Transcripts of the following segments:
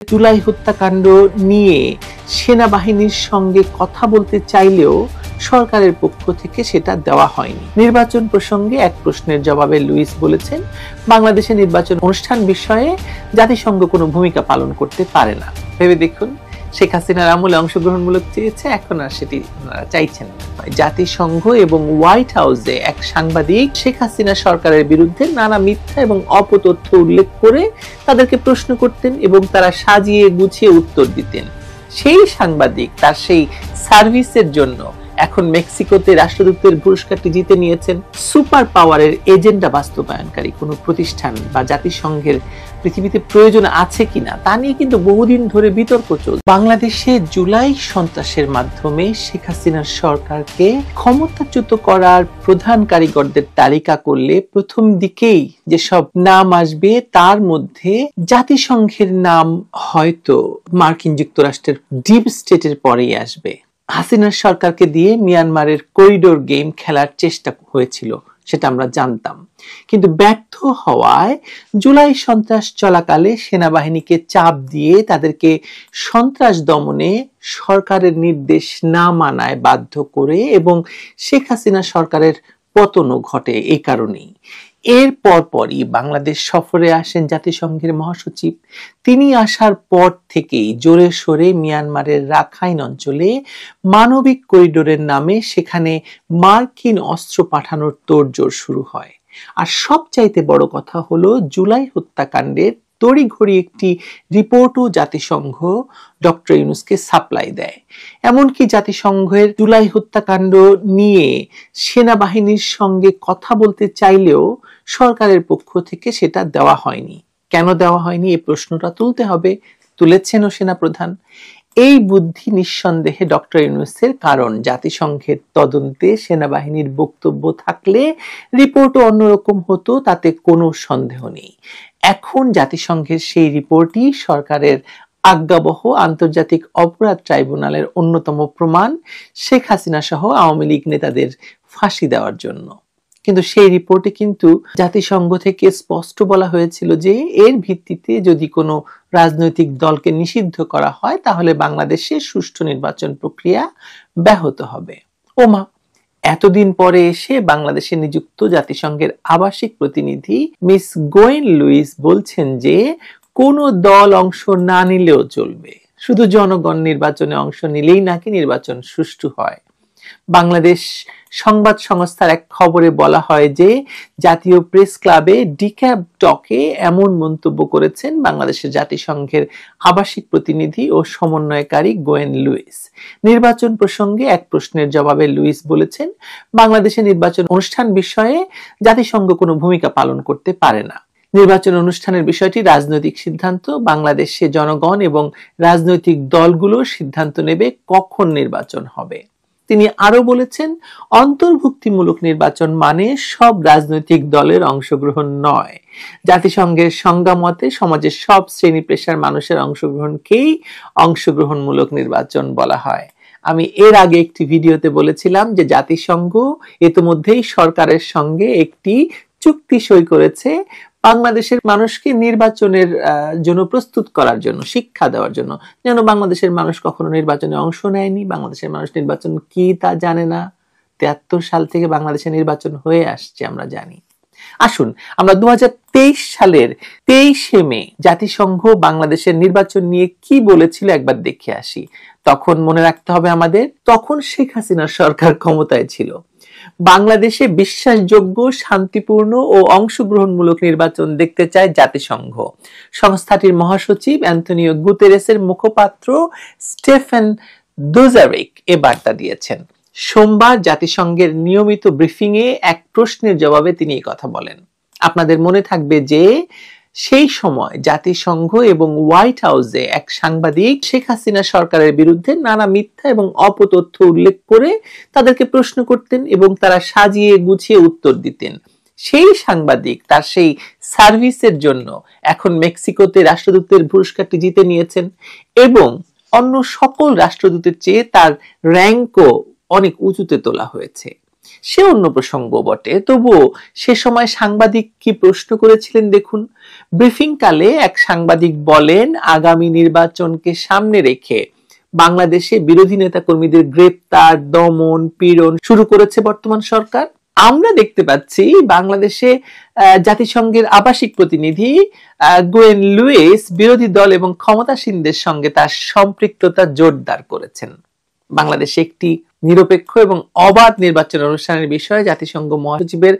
জুলাই হত্যাকাণ্ড নিয়ে সেনাবাহিনীর সঙ্গে কথা বলতে চাইলেও সরকারের পক্ষ থেকে সেটা দেওয়া হয়নি। নির্বাচন প্রসঙ্গে এক প্রশ্নের জবাবে লুইস বলেছেন, বাংলাদেশের নির্বাচন অনুষ্ঠান বিষয়ে জাতিসংঘ কোনো ভূমিকা পালন করতে পারে না। ভেবে দেখুন, শেখ হাসিনার আমলে অংশগ্রহণমূলক চেয়েছে, এখন আর সেটি চাইছেন না। জাতিসংঘ এবং হোয়াইট হাউসে এক সাংবাদিক শেখ হাসিনা সরকারের বিরুদ্ধে নানা মিথ্যা এবং অপতথ্য উল্লেখ করে তাদেরকে প্রশ্ন করতেন এবং তারা সাজিয়ে গুছিয়ে উত্তর দিতেন। সেই সাংবাদিক তার সেই সার্ভিসের জন্য এখন মেক্সিকোতে রাষ্ট্রদূতের পুরস্কারটি জিতে নিয়েছেন। সুপার পাওয়ারের এজেন্ডা বাস্তবায়নকারী কোনো প্রতিষ্ঠান বা জাতিসংঘের পৃথিবীতে প্রয়োজন আছে কিনা তা নিয়ে কিন্তু বহুদিন ধরে বিতর্ক চলছে। বাংলাদেশে জুলাই সন্ত্রাসের মাধ্যমে শেখ হাসিনার সরকারকে ক্ষমতাচ্যুত করার প্রধান কারিগরদের তালিকা করলে প্রথম দিকেই যেসব নাম আসবে তার মধ্যে জাতিসংঘের নাম হয়তো মার্কিন যুক্তরাষ্ট্রের ডিপ স্টেটের পরেই আসবে। হাসিনার সরকারকে দিয়ে মিয়ানমারের করিডোর গেম খেলার চেষ্টা হয়েছিল, সেটা আমরা জানতাম, কিন্তু ব্যর্থ হওয়ায় জুলাই সন্ত্রাস চলাকালে সেনাবাহিনীকে চাপ দিয়ে তাদেরকে সন্ত্রাস দমনে সরকারের নির্দেশ না মানায় বাধ্য করে এবং শেখ হাসিনা সরকারের পতনও ঘটে। এই কারণেই এর পরপরই বাংলাদেশ সফরে আসেন জাতিসংঘের মহাসচিব। তিনি আসার পর থেকেই জোরে সোরে মিয়ানমারের রাখাইন অঞ্চলে মানবিক করিডোরের নামে সেখানে মার্কিন অস্ত্র পাঠানোর তোড়জোড় শুরু হয়। আর সবচাইতে বড় কথা হলো, জুলাই হত্যাকাণ্ডের তড়িঘড়ি একটি রিপোর্টও জাতিসংঘ ডক্টর ইউনূসকে সাপ্লাই দেয়। এমনকি জাতিসংঘের জুলাই হত্যাকাণ্ড নিয়ে সেনাবাহিনীর সঙ্গে কথা বলতে চাইলেও সরকারের পক্ষ থেকে সেটা দেওয়া হয়নি। কেন দেওয়া হয়নি এই প্রশ্নটা তুলতে হবে, তুলেছেনও সেনাপ্রধান। এই বুদ্ধি নিঃসন্দেহে ডক্টর ইউনূসের, কারণ জাতিসংঘের তদন্তে সেনাবাহিনীর বক্তব্য থাকলে রিপোর্টও অন্যরকম হতো, তাতে কোনো সন্দেহ নেই। এখন জাতিসংঘের সেই রিপোর্টই সরকারের আজ্ঞাবহ আন্তর্জাতিক অপরাধ ট্রাইব্যুনালের অন্যতম প্রমাণ শেখ হাসিনা সহ আওয়ামী লীগ নেতাদের ফাঁসি দেওয়ার জন্য। কিন্তু সেই রিপোর্টে কিন্তু জাতিসংঘ থেকে স্পষ্ট বলা হয়েছিল যে এর ভিত্তিতে যদি কোনো রাজনৈতিক দলকে নিষিদ্ধ করা হয় তাহলে বাংলাদেশে সুষ্ঠু নির্বাচন প্রক্রিয়া ব্যাহত হবে। ওমা, এতদিন পরে এসে বাংলাদেশে নিযুক্ত জাতিসংঘের আবাসিক প্রতিনিধি মিস গোয়েন লুইস বলছেন যে কোনো দল অংশ না নিলেও চলবে, শুধু জনগণ নির্বাচনে অংশ নিলেই নাকি নির্বাচন সুষ্ঠু হয়। বাংলাদেশ সংবাদ সংস্থার এক খবরে বলা হয় যে জাতীয় প্রেস ক্লাবে ডিক্যাব টকে এমন মন্তব্য করেছেন বাংলাদেশের জাতিসংঘের আবাসিক প্রতিনিধি ও সমন্বয়কারী গোয়েন লুইস। নির্বাচন প্রসঙ্গে এক প্রশ্নের জবাবে লুইস বলেছেন, বাংলাদেশের নির্বাচন অনুষ্ঠান বিষয়ে জাতিসংঘ কোনো ভূমিকা পালন করতে পারে না। নির্বাচন অনুষ্ঠানের বিষয়টি রাজনৈতিক সিদ্ধান্ত, বাংলাদেশে জনগণ এবং রাজনৈতিক দলগুলো সিদ্ধান্ত নেবে কখন নির্বাচন হবে। তিনি আরো বলেছেন, অন্তর্ভুক্তিমূলক নির্বাচন মানে সব রাজনৈতিক দলের অংশগ্রহণ নয়। জাতিসংঘের সংজ্ঞা মতে সমাজের সব শ্রেণী পেশার মানুষের অংশগ্রহণকেই অংশগ্রহণমূলক নির্বাচন বলা হয়। আমি এর আগে একটি ভিডিওতে বলেছিলাম যে জাতিসংঘ ইতিমধ্যেই সরকারের সঙ্গে একটি চুক্তি সই করেছে বাংলাদেশের মানুষকে নির্বাচনের জন্য প্রস্তুত করার জন্য, শিক্ষা দেওয়ার জন্য। যেন বাংলাদেশের মানুষ কখনো নির্বাচনে অংশ নেয়নি, বাংলাদেশের মানুষ নির্বাচন কি তা জানে না। ৭৩ সাল থেকে বাংলাদেশে নির্বাচন হয়ে আসছে, আমরা জানি। আসুন আমরা 2023 সালের 23শে মে জাতিসংঘ বাংলাদেশের নির্বাচন নিয়ে কি বলেছিল একবার দেখে আসি। তখন মনে রাখতে হবে আমাদের, তখন শেখ হাসিনার সরকার ক্ষমতায় ছিল। বাংলাদেশে বিশ্বাসযোগ্য, শান্তিপূর্ণ ও অংশগ্রহণমূলক নির্বাচন দেখতে চায় জাতিসংঘ। সংস্থাটির মহাসচিব অ্যান্টনিও গুতেরেসের মুখপাত্র স্টেফেন দুজারিক এ বার্তা দিয়েছেন। সোমবার জাতিসংঘের নিয়মিত ব্রিফিং এ এক প্রশ্নের জবাবে তিনি এই কথা বলেন। আপনাদের মনে থাকবে যে সেই সময় জাতিসংঘ এবং হোয়াইট হাউসে এক সাংবাদিক শেখ হাসিনা সরকারের বিরুদ্ধে নানা মিথ্যা এবং অপতথ্য উল্লেখ করে তাদেরকে প্রশ্ন করতেন এবং তারা সাজিয়ে গুছিয়ে উত্তর দিতেন। সেই সাংবাদিক তার সেই সার্ভিসের জন্য এখন মেক্সিকোতে রাষ্ট্রদূতের পুরস্কারটি জিতে নিয়েছেন এবং অন্য সকল রাষ্ট্রদূতের চেয়ে তার র্যাঙ্কও অনেক উঁচুতে তোলা হয়েছে। সে অন্য প্রসঙ্গ বটে, তবুও সে সময় সাংবাদিক কি প্রশ্ন করেছিলেন দেখুন। ব্রিফিং কালে এক সাংবাদিক বলেন, আগামী নির্বাচনকে সামনে রেখে বাংলাদেশে বিরোধী নেতা কর্মীদের গ্রেপ্তার, দমন, পীড়ন শুরু করেছে বর্তমান সরকার। আমরা দেখতে পাচ্ছি বাংলাদেশে জাতিসংঘের আবাসিক প্রতিনিধি গোয়েন লুইস বিরোধী দল এবং ক্ষমতাসীনদের সঙ্গে তার সম্পৃক্ততা জোরদার করেছেন। বাংলাদেশে একটি নিরপেক্ষ এবং অবাধ নির্বাচন অনুষ্ঠানের বিষয়ে জাতিসংঘ মহাসচিবের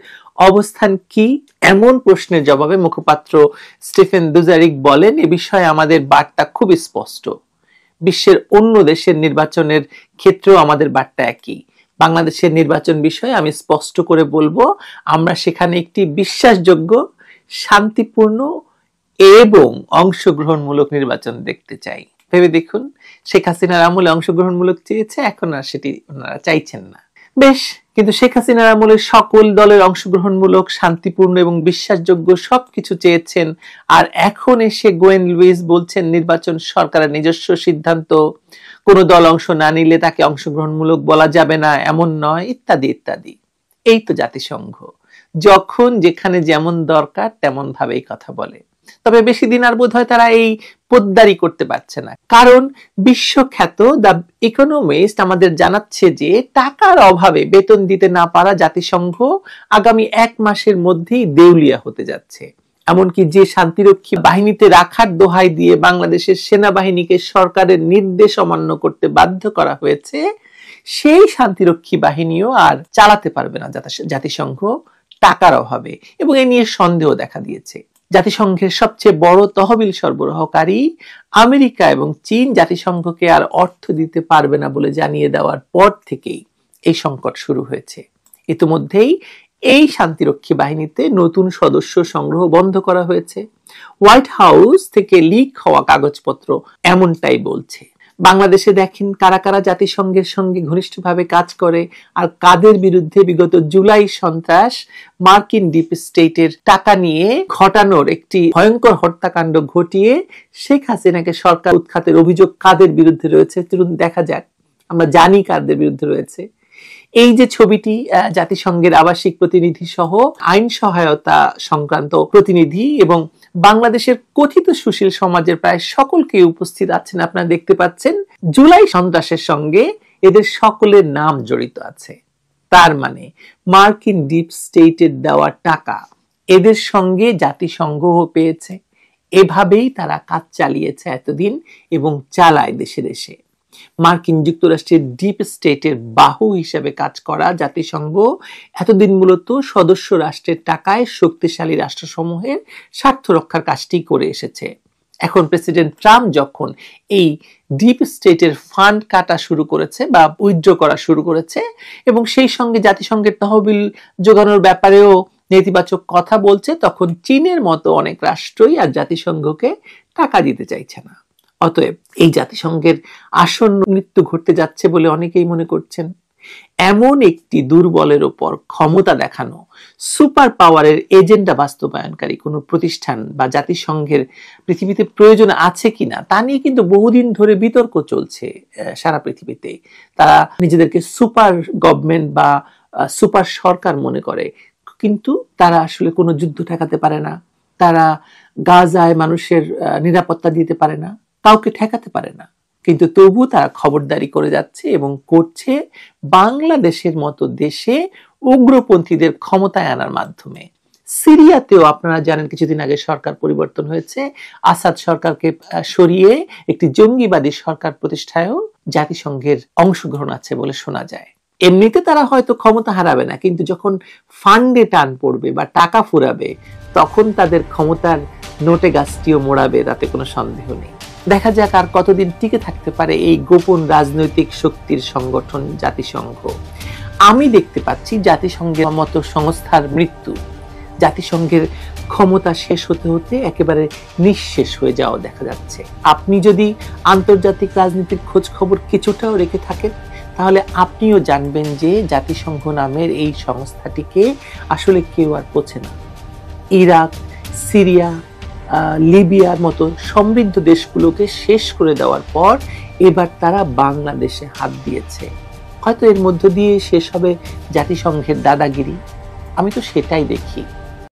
অবস্থান কি, এমন প্রশ্নের জবাবে মুখপাত্র স্টিফেন দুজারিক বলেন, এ বিষয়ে আমাদের বার্তা খুব স্পষ্ট। বিশ্বের অন্য দেশের নির্বাচনের ক্ষেত্রেও আমাদের বার্তা একই। বাংলাদেশের নির্বাচন বিষয়ে আমি স্পষ্ট করে বলবো, আমরা সেখানে একটি বিশ্বাসযোগ্য, শান্তিপূর্ণ এবং অংশগ্রহণমূলক নির্বাচন দেখতে চাই। ভেবে দেখুন, শেখ হাসিনার আমলে অংশগ্রহণমূলক চেয়েছে, এখন আর সেটি ওনারা চাইছেন না। বেশ, কিন্তু শেখ হাসিনার আমলে সকল দলের অংশগ্রহণমূলক, শান্তিপূর্ণ এবং বিশ্বাসযোগ্য সবকিছু চেয়েছেন, আর এখন এসে গোয়েন লুইস বলছেন নির্বাচন সরকারের নিজস্ব সিদ্ধান্ত, কোনো দল অংশ না নিলে তাকে অংশগ্রহণমূলক বলা যাবে না, এমন নয়, ইত্যাদি ইত্যাদি। এই তো জাতিসংঘ, যখন যেখানে যেমন দরকার তেমন ভাবেই কথা বলে। তবে বেশি দিন আর বোধ হয় তারা এই পোদ্দারি করতে পারছে না, কারণ বিশ্বখ্যাত দ্য ইকোনমিস্ট আমাদের জানাচ্ছে যে টাকার অভাবে বেতন দিতে না পারা জাতিসংঘ আগামী 1 মাসের মধ্যেই দেউলিয়া হতে যাচ্ছে। এমনকি যে শান্তিরক্ষী বাহিনীতে রাখার দোহাই দিয়ে বাংলাদেশের সেনাবাহিনীকে সরকারের নির্দেশ অমান্য করতে বাধ্য করা হয়েছে, সেই শান্তিরক্ষী বাহিনীও আর চালাতে পারবে না জাতিসংঘ টাকার অভাবে, এবং এ নিয়ে সন্দেহ দেখা দিয়েছে। জাতিসংঘের সবচেয়ে বড় তহবিল সরবরাহকারী আমেরিকা এবং চীন জাতিসংঘকে আর অর্থ দিতে পারবে না বলে জানিয়ে দেওয়ার পর থেকেই এই সংকট শুরু হয়েছে। ইতিমধ্যেই এই শান্তিরক্ষী বাহিনীতে নতুন সদস্য সংগ্রহ বন্ধ করা হয়েছে। হোয়াইট হাউস থেকে লিক হওয়া কাগজপত্র এমনটাই বলছে। বাংলাদেশে দেখেন কারা কারা জাতিসংঘের সঙ্গে ঘনিষ্ঠভাবে কাজ করে আর কাদের বিরুদ্ধে বিগত জুলাই সন্ত্রাস, মার্কিন ডিপ স্টেটের টাকা নিয়ে ঘটানোর একটি ভয়ঙ্কর হত্যাকাণ্ড ঘটিয়ে শেখ হাসিনাকে সরকার উৎখাতের অভিযোগ কাদের বিরুদ্ধে রয়েছে চলুন দেখা যাক। আমরা জানি কাদের বিরুদ্ধে রয়েছে। এই যে ছবিটি, জাতিসংঘের আবাসিক প্রতিনিধি সহ আইন সহায়তা সংক্রান্ত প্রতিনিধি এবং বাংলাদেশের কথিত সুশীল সমাজের প্রায় সকলকে উপস্থিত আছেন, আপনারা দেখতে পাচ্ছেন। জুলাই সন্ত্রাসের সঙ্গে এদের সকলের নাম জড়িত আছে। তার মানে মার্কিন ডিপ স্টেটের দেওয়া টাকা এদের সঙ্গে জাতিসংঘও পেয়েছে। এভাবেই তারা কাজ চালিয়েছে এতদিন এবং চালায় দেশে দেশে। মার্কিন যুক্তরাষ্ট্রের ডিপ স্টেটের বাহু হিসেবে কাজ করা জাতিসংঘ এতদিন মূলত সদস্য রাষ্ট্রের টাকায় শক্তিশালী রাষ্ট্রসমূহের স্বার্থ রক্ষার কাজটি করে এসেছে। এখন প্রেসিডেন্ট ট্রাম্প যখন এই ডিপ স্টেটের ফান্ড কাটা শুরু করেছে বা উইথড্র করা শুরু করেছে এবং সেই সঙ্গে জাতিসংঘের তহবিল জোগানোর ব্যাপারেও নেতিবাচক কথা বলছে, তখন চীনের মতো অনেক রাষ্ট্রই আর জাতিসংঘকে টাকা দিতে চাইছে না। অতএব এই জাতিসংঘের আসন্ন মৃত্যু ঘটতে যাচ্ছে বলে অনেকেই মনে করছেন। এমন একটি দুর্বলের ওপর ক্ষমতা দেখানো, সুপার পাওয়ারের এজেন্ডা বাস্তবায়নকারী কোনো প্রতিষ্ঠান বা জাতিসংঘের পৃথিবীতে প্রয়োজন আছে কিনা তা নিয়ে কিন্তু বহুদিন ধরে বিতর্ক চলছে সারা পৃথিবীতে। তারা নিজেদেরকে সুপার গভর্নমেন্ট বা সুপার সরকার মনে করে, কিন্তু তারা আসলে কোনো যুদ্ধ ঠেকাতে পারে না। তারা গাজায় মানুষের নিরাপত্তা দিতে পারে না, কাউকে ঠেকাতে পারে না, কিন্তু তবু তারা খবরদারি করে যাচ্ছে এবং করছে বাংলাদেশের মতো দেশে উগ্রপন্থীদের ক্ষমতায় আনার মাধ্যমে। সিরিয়াতেও আপনারা জানেন কিছুদিন আগে সরকার পরিবর্তন হয়েছে। আসাদ সরকারকে সরিয়ে একটি জঙ্গিবাদী সরকার প্রতিষ্ঠায়ও জাতিসংঘের অংশগ্রহণ আছে বলে শোনা যায়। এমনিতে তারা হয়তো ক্ষমতা হারাবে না, কিন্তু যখন ফান্ডে টান পড়বে বা টাকা ফুরাবে তখন তাদের ক্ষমতার নোটে গাছটিও মোড়াবে, তাতে কোনো সন্দেহ নেই। দেখা যাক আর কতদিন টিকে থাকতে পারে এই গোপন রাজনৈতিক শক্তির সংগঠন জাতিসংঘ। আমি দেখতে পাচ্ছি জাতিসংঘের মতো সংস্থার মৃত্যু, জাতিসংঘের ক্ষমতা শেষ হতে হতে একেবারে নিঃশেষ হয়ে যাওয়া দেখা যাচ্ছে। আপনি যদি আন্তর্জাতিক রাজনীতির খোঁজ খবর কিছুটাও রেখে থাকেন তাহলে আপনিও জানবেন যে জাতিসংঘ নামের এই সংস্থাটিকে আসলে কেউ আর পোছে না। ইরাক, সিরিয়া, লিবিয়ার মতো সমৃদ্ধ দেশগুলোকে শেষ করে দেওয়ার পর এবার তারা বাংলাদেশে হাত দিয়েছে। হয়তো এর মধ্য দিয়ে শেষ হবে জাতিসংঘের দাদাগিরি। আমি তো সেটাই দেখি।